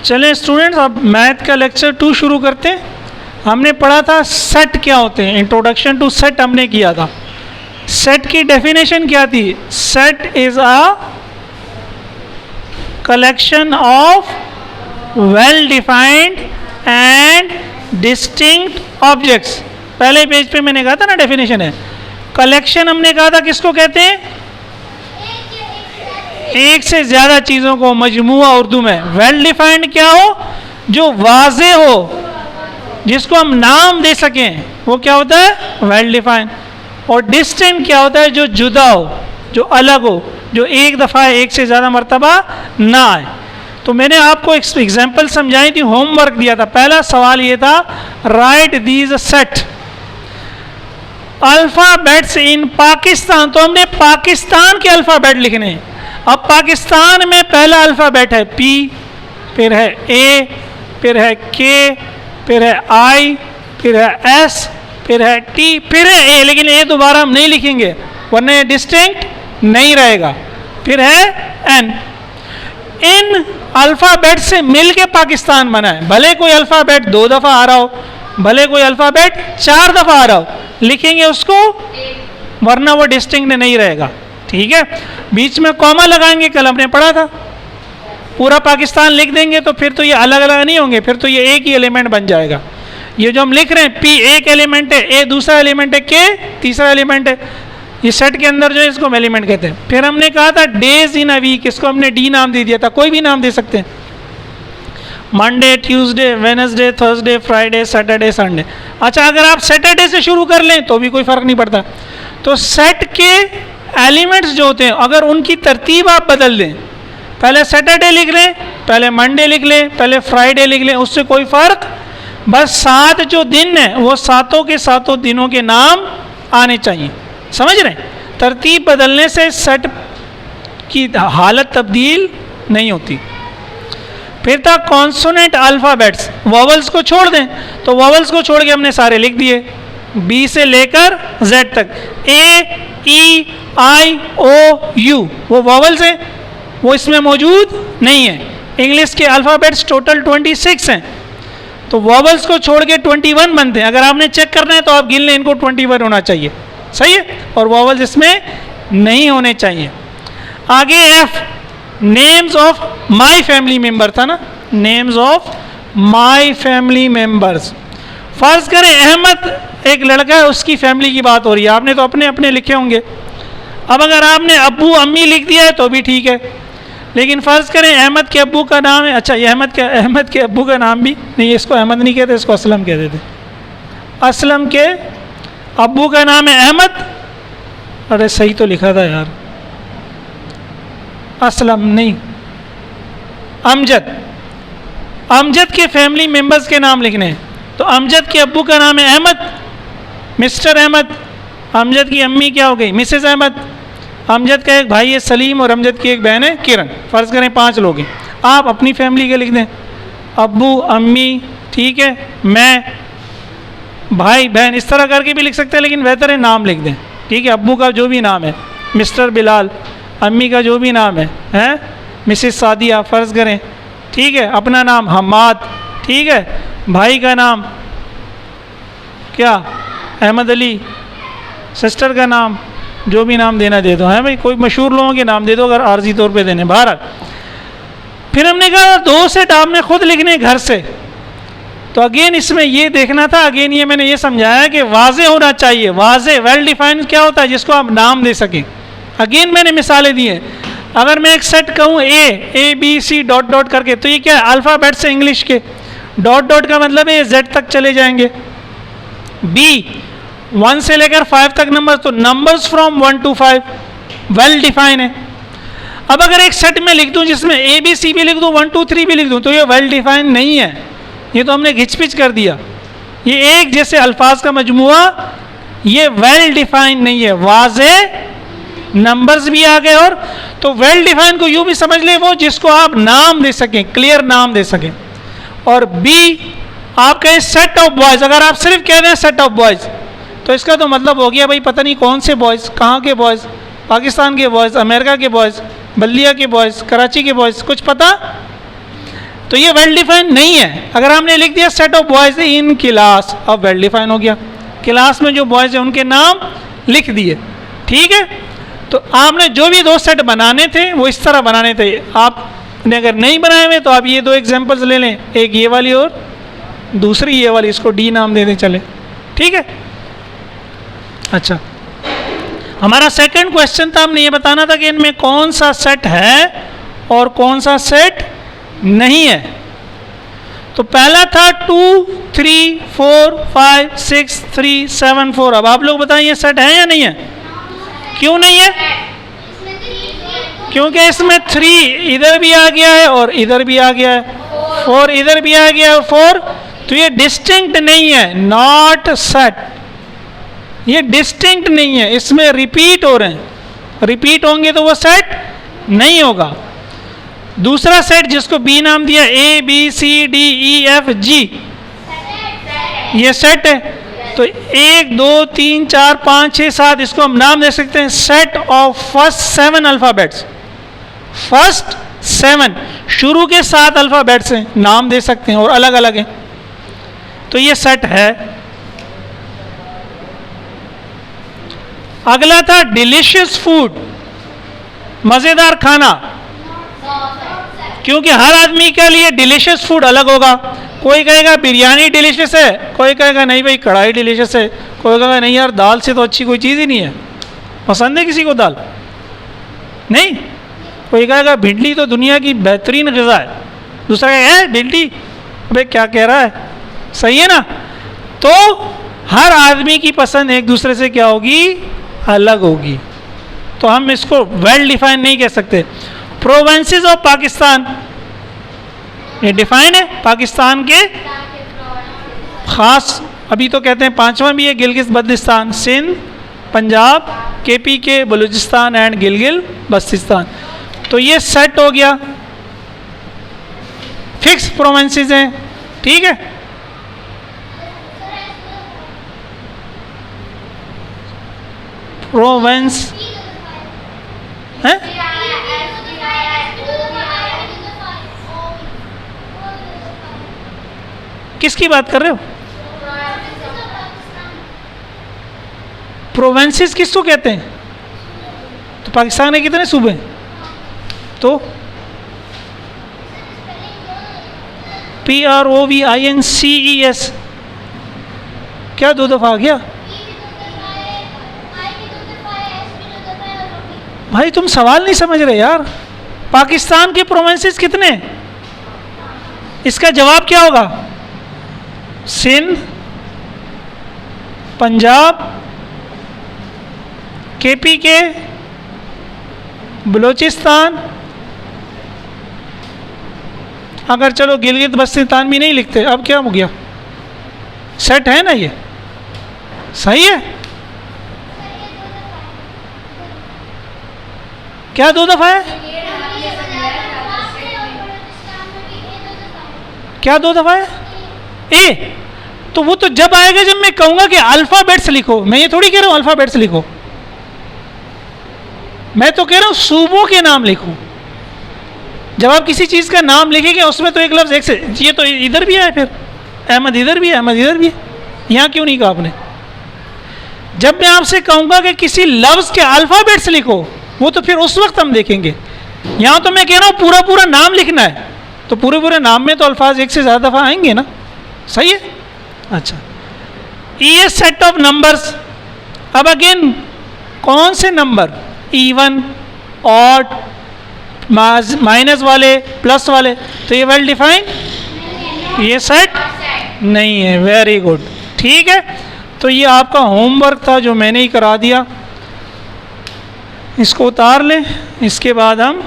चलें स्टूडेंट्स, अब मैथ का लेक्चर 2 शुरू करते हैं। हमने पढ़ा था सेट क्या होते हैं, इंट्रोडक्शन टू सेट हमने किया था। सेट की डेफिनेशन क्या थी? Set is a collection of well defined and distinct objects. पहले पेज पे मैंने कहा था ना डेफिनेशन है। कलेक्शन हमने कहा था किसको कहते हैं? एक से ज्यादा चीजों को मजमुआ उर्दू में। वेल डिफाइंड क्या हो? जो वाजे हो, जिसको हम नाम दे सकें, वो क्या होता है? Well defined. और डिस्टिंक्ट क्या होता है? जो जुदा हो, जो अलग हो, जो एक दफ़ा एक से ज़्यादा मर्तबा ना आए। तो मैंने आपको एक एग्जाम्पल समझाई थी, होमवर्क दिया था। पहला सवाल ये था, राइट दीज सेट अल्फ़ाबेट्स इन पाकिस्तान। तो हमने पाकिस्तान के अल्फ़ाबेट लिखने हैं। अब पाकिस्तान में पहला अल्फ़ाबेट है पी, फिर है ए, फिर है के, फिर है आई, फिर है एस, फिर है टी, फिर है ए। लेकिन ए दोबारा हम नहीं लिखेंगे वरना ये डिस्टिंक्ट नहीं रहेगा। फिर है एन। इन अल्फ़ाबेट से मिल के पाकिस्तान बना है। भले कोई अल्फ़ाबेट 2 दफ़ा आ रहा हो, भले कोई अल्फ़ाबेट 4 दफ़ा आ रहा हो, लिखेंगे उसको, वरना वो डिस्टिंक्ट नहीं रहेगा। ठीक है, बीच में कॉमा लगाएंगे, कल हमने पढ़ा था। पूरा पाकिस्तान लिख देंगे तो फिर तो ये अलग अलग नहीं होंगे, फिर तो ये एक ही एलिमेंट बन जाएगा। ये जो हम लिख रहे हैं, पी एक एलिमेंट है, ए दूसरा एलिमेंट है, के तीसरा एलिमेंट है। ये सेट के अंदर जो है इसको हम एलिमेंट कहते हैं। फिर हमने कहा था डेज इन अ वीक, इसको हमने डी नाम दे दिया था। कोई भी नाम दे सकते हैं, Monday, Tuesday, Wednesday, Thursday, Friday, Saturday, Sunday. अच्छा, अगर आप सैटरडे से शुरू कर लें तो भी कोई फ़र्क नहीं पड़ता। तो सेट के एलिमेंट्स जो होते हैं, अगर उनकी तरतीब आप बदल दें, पहले सैटरडे लिख लें, पहले मंडे लिख लें, पहले फ्राइडे लिख लें, उससे कोई फ़र्क। बस 7 जो दिन हैं वो सातों के सातों दिनों के नाम आने चाहिए। समझ रहे हैं? तरतीब बदलने से सेट की हालत तब्दील नहीं होती। फिर था कॉन्सोनेंट अल्फ़ाबेट्स। वॉवल्स को छोड़ दें, तो वॉवल्स को छोड़ के हमने सारे लिख दिए, बी से लेकर जेड तक। ए, ई, आई, ओ, यू वो वॉवल्स हैं, वो इसमें मौजूद नहीं है। इंग्लिश के अल्फ़ाबेट्स टोटल 26 हैं, तो वॉवल्स को छोड़ के 21 बनते हैं। अगर आपने चेक करना है तो आप गिन लें, इनको 21 होना चाहिए। सही है? और वॉवल्स इसमें नहीं होने चाहिए। आगे F, names of my family member था ना, names of my family members. फ़र्ज़ करें अहमद एक लड़का है, उसकी फैमिली की बात हो रही है, आपने तो अपने अपने लिखे होंगे। अब अगर आपने अब्बू अम्मी लिख दिया है तो भी ठीक है, लेकिन फ़र्ज़ करें अहमद के अब्बू का नाम है, अच्छा ये अहमद के अब्बू का नाम भी नहीं, इसको अहमद नहीं कहते, इसको असलम कहते थे। असलम के अब्बू का नाम है अहमद। अरे सही तो लिखा था यार, असलम नहीं, अमजद। अमजद के फैमिली मेम्बर्स के नाम लिखने हैं, तो अमजद के अब्बू का नाम है अहमद, मिस्टर अहमद। अमजद की अम्मी क्या हो गई? मिसेस अहमद। अमजद का एक भाई है सलीम और अमजद की एक बहन है किरण। फ़र्ज़ करें 5 लोग हैं, आप अपनी फैमिली के लिख दें, अब्बू अम्मी, ठीक है, मैं, भाई बहन, इस तरह करके भी लिख सकते हैं, लेकिन बेहतर है नाम लिख दें। ठीक है, अब्बू का जो भी नाम है मिस्टर बिलाल, अम्मी का जो भी नाम है मिसेस सादिया फ़र्ज़ करें, ठीक है, अपना नाम हमाद, ठीक है, भाई का नाम क्या? अहमद अली, सिस्टर का नाम जो भी नाम देना दे दो, है भाई, कोई मशहूर लोगों के नाम दे दो अगर आर्जी तौर पे देने। बहरहाल फिर हमने कहा 2 सेट आपने खुद लिखने घर से। तो अगेन इसमें ये देखना था, अगेन ये मैंने ये समझाया कि वाजे होना चाहिए। वाजे वेल डिफाइंड क्या होता है? जिसको आप नाम दे सकें। अगेन मैंने मिसालें दी हैं। अगर मैं एक सेट कहूँ A B C dot dot करके, तो ये क्या है? अल्फ़ाबेट से इंग्लिश के, डॉट डॉट का मतलब है ये जेड तक चले जाएंगे। बी 1 से लेकर 5 तक नंबर, तो numbers from 1 to 5 well define है। अब अगर एक सेट में लिख दूं जिसमें ए बी सी भी लिख दूं, 1 2 3 भी लिख दूं, तो ये वेल डिफाइन नहीं है, ये तो हमने घिचपिच कर दिया। ये एक जैसे अल्फाज का मजमुआ, ये वेल डिफाइन नहीं है। वाजे नंबर्स भी आ गए, और तो वेल डिफाइन को यूं भी समझ लें वो जिसको आप नाम दे सकें, क्लियर नाम दे सकें। और बी आप कहें सेट ऑफ बॉयज़, अगर आप सिर्फ कह दें सेट ऑफ बॉयज़, तो इसका तो मतलब हो गया भाई पता नहीं कौन से बॉयज़, कहाँ के बॉयज़, पाकिस्तान के बॉयज़, अमेरिका के बॉयज़, बल्दिया के बॉयज़, कराची के बॉयज़, कुछ पता। तो ये वेल डिफाइन नहीं है। अगर हमने लिख दिया set of boys in class, अब वेल डिफाइन हो गया, क्लास में जो बॉयज हैं उनके नाम लिख दिए, ठीक है। तो आपने जो भी दो सेट बनाने थे वो इस तरह बनाने थे। आपने अगर नहीं बनाए हुए तो आप ये दो एग्जांपल्स ले लें, एक ये वाली और दूसरी ये वाली, इसको डी नाम दे दें, चले, ठीक है। अच्छा, हमारा सेकंड क्वेश्चन था, हमने ये बताना था कि इनमें कौन सा सेट है और कौन सा सेट नहीं है। तो पहला था 2 3 4 5 6 3 7 4। अब आप लोग बताएं ये सेट है या नहीं है? क्यों नहीं है? क्योंकि इसमें 3 इधर भी आ गया है और इधर भी आ गया है, 4 इधर भी आ गया है और 4, तो ये डिस्टिंक्ट नहीं है, नॉट सेट, ये डिस्टिंक्ट नहीं है, इसमें रिपीट हो रहे हैं। रिपीट होंगे तो वो सेट नहीं होगा। दूसरा सेट जिसको बी नाम दिया, A B C D E F G, ये सेट है। तो 1 2 3 4 5 6 7, इसको हम नाम दे सकते हैं set of first 7 alphabets. First 7, शुरू के 7 अल्फाबेट्स हैं, नाम दे सकते हैं और अलग अलग हैं, तो ये सेट है। अगला था डिलीशियस फूड, मजेदार खाना, क्योंकि हर आदमी के लिए डिलीशियस फूड अलग होगा। कोई कहेगा बिरयानी डिलीशियस है, कोई कहेगा नहीं भाई कढ़ाई डिलीशियस है, कोई कहेगा नहीं यार दाल से तो अच्छी कोई चीज़ ही नहीं है। पसंद है किसी को दाल? नहीं। कोई कहेगा भिंडी तो दुनिया की बेहतरीन ग़िज़ा है, दूसरा कहेगा है भिंडी, अबे क्या कह रहा है, सही है ना। तो हर आदमी की पसंद एक दूसरे से क्या होगी, अलग होगी। तो हम इसको वेल डिफाइन नहीं कह सकते। प्रोविंसेस ऑफ पाकिस्तान, ये डिफाइन है, पाकिस्तान के खास, अभी तो कहते हैं 5वां भी है, गिलगित बल्तिस्तान, सिंध, पंजाब, केपी के, बलूचिस्तान एंड गिलगित बल्तिस्तान। तो ये सेट हो गया, फिक्स प्रोविंसेस हैं, ठीक है। प्रोविंस है, किसकी बात कर रहे हो? प्रोविंसेस किसको कहते हैं? तो पाकिस्तान में कितने सूबे हैं? तो PROVINCES, क्या 2 दफा आ गया भाई? तुम सवाल नहीं समझ रहे यार। पाकिस्तान के प्रोविंसेस कितने? इसका जवाब क्या होगा? सिंध, पंजाब, केपी के, बलूचिस्तान, अगर चलो गिलगित बल्तिस्तान भी नहीं लिखते, अब क्या हो गया? सेट है ना, ये सही है। क्या 2 दफा है? क्या 2 दफा है? ए, तो वो तो जब आएगा जब मैं कहूंगा कि अल्फाबेट्स लिखो। मैं ये थोड़ी कह रहा हूं अल्फाबेट्स लिखो, मैं तो कह रहा हूं सूबों के नाम लिखो। जब आप किसी चीज का नाम लिखेंगे उसमें तो एक लफ्ज एक से, ये तो इधर भी है, फिर अहमद इधर भी है, अहमद इधर भी है, यहां क्यों नहीं कहा आपने? जब मैं आपसे कहूंगा कि किसी लफ्ज के अल्फाबेट्स लिखो, वो तो फिर उस वक्त हम देखेंगे। यहां तो मैं कह रहा हूं पूरा पूरा नाम लिखना है, तो पूरे पूरे नाम में तो अल्फाज एक से ज्यादा दफा आएंगे ना, सही है। अच्छा, ये सेट ऑफ नंबर्स। अब अगेन कौन से नंबर, इवन, ऑड, माइनस वाले, प्लस वाले, तो ये वेल डिफाइन, ये सेट नहीं है। वेरी गुड, ठीक है। तो ये आपका होमवर्क था जो मैंने ही करा दिया, इसको उतार लें, इसके बाद हम